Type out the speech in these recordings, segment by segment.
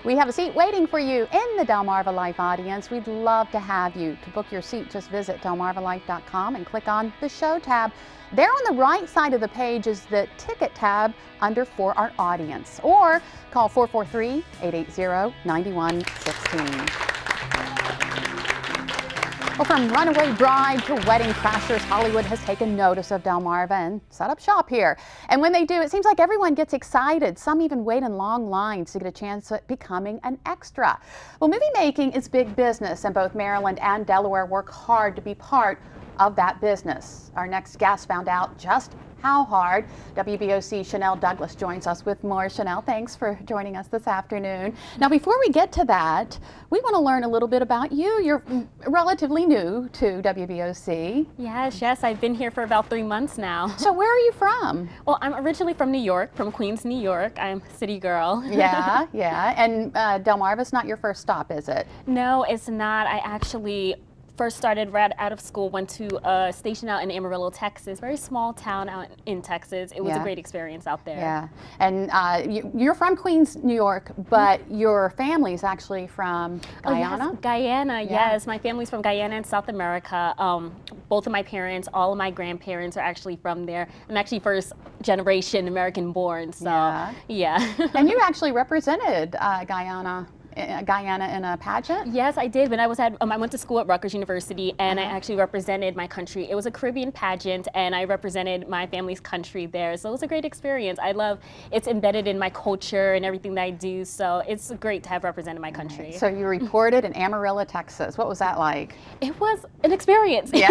We have a seat waiting for you in the Delmarva Life audience. We'd love to have you. To book your seat, just visit delmarvalife.com and click on the show tab. There on the right side of the page is the ticket tab under For Our Audience, or call 443-880-9116. Well, from runaway bride to wedding crashers, Hollywood has taken notice of Delmarva and set up shop here. And when they do, it seems like everyone gets excited. Some even wait in long lines to get a chance at becoming an extra. Well, movie making is big business, and both Maryland and Delaware work hard to be part of that business. Our next guest found out just how hard. WBOC Shannel Douglas joins us with more. Shannel, thanks for joining us this afternoon. Now, before we get to that, we want to learn a little bit about you. You're relatively new to WBOC. Yes, I've been here for about 3 months now. So where are you from? Well, I'm originally from New York, from Queens, New York. I'm a city girl. Yeah. And Delmarva's not your first stop, is it? No, it's not. I actually first started right out of school, went to a station out in Amarillo, Texas, very small town out in Texas. It was a great experience out there. Yeah, and you're from Queens, New York, but your family's actually from Guyana? Oh, yes. Guyana, yes. My family's from Guyana in South America. Both of my parents, all of my grandparents are actually from there. I'm actually first generation American born, so yeah. And you actually represented Guyana in a pageant? Yes, I did. When I went to school at Rutgers University, and I actually represented my country. It was a Caribbean pageant, and I represented my family's country there. So it was a great experience. I love it's embedded in my culture and everything that I do. So it's great to have represented my country. So you reported in Amarillo, Texas. What was that like? It was an experience. Yeah.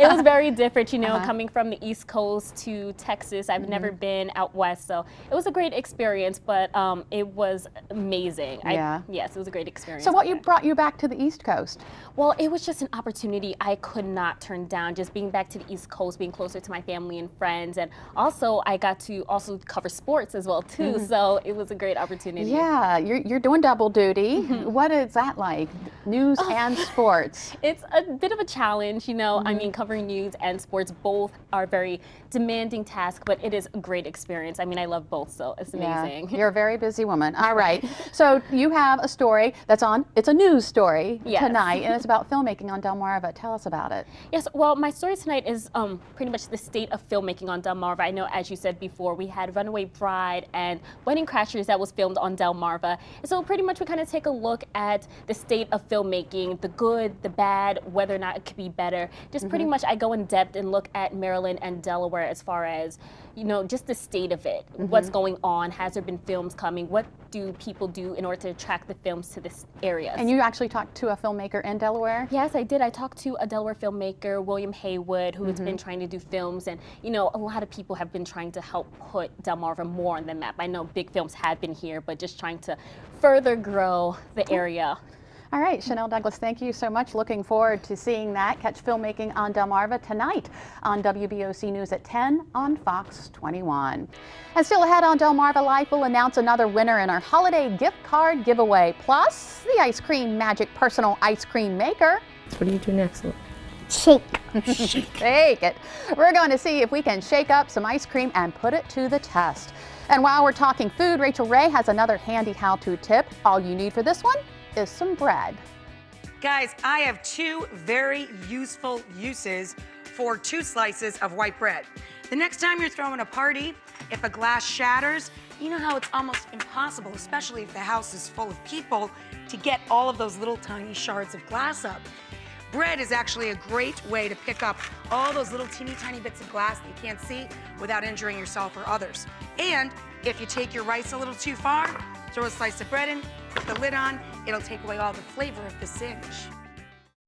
It was very different, you know, coming from the East Coast to Texas. I've never been out west, so it was a great experience, but it was amazing. Yes, it was a great experience. So what brought you back to the East Coast? Well, it was just an opportunity I could not turn down, just being back to the East Coast, being closer to my family and friends, and also I got to also cover sports as well too, so it was a great opportunity. Yeah, you're doing double duty. What is that like, news and sports? It's a bit of a challenge, you know. I mean, covering news and sports both are very demanding tasks, but it is a great experience. I mean, I love both, so it's amazing. Yeah, you're a very busy woman. All right, so you have a story that's on, it's a news story tonight, and it's about filmmaking on Delmarva. Tell us about it. Yes, well, my story tonight is pretty much the state of filmmaking on Delmarva. I know, as you said before, we had Runaway Bride and Wedding Crashers that was filmed on Delmarva. And so pretty much we kind of take a look at the state of filmmaking, the good, the bad, whether or not it could be better. Just pretty much I go in depth and look at Maryland and Delaware as far as, you know, just the state of it. What's going on? Has there been films coming? What do people do in order to attract the films to this area? And you actually talked to a filmmaker in Delaware? Yes, I did. I talked to a Delaware filmmaker, William Haywood, who has been trying to do films, and you know, a lot of people have been trying to help put Delmarva more on the map. I know big films have been here, but just trying to further grow the area. All right, Shannel Douglas, thank you so much. Looking forward to seeing that. Catch Filmmaking on Delmarva tonight on WBOC News at 10 on Fox 21. And still ahead on Delmarva Life, we'll announce another winner in our holiday gift card giveaway, plus the Ice Cream Magic Personal Ice Cream Maker. What do you do next? Shake. Shake it. We're going to see if we can shake up some ice cream and put it to the test. And while we're talking food, Rachel Ray has another handy how-to tip. All you need for this one is some bread. Guys, I have two very useful uses for 2 slices of white bread. The next time you're throwing a party, if a glass shatters, you know how it's almost impossible, especially if the house is full of people, to get all of those little tiny shards of glass up. Bread is actually a great way to pick up all those little teeny tiny bits of glass that you can't see without injuring yourself or others. And if you take your rice a little too far, throw a slice of bread in, put the lid on, it'll take away all the flavor of the singe.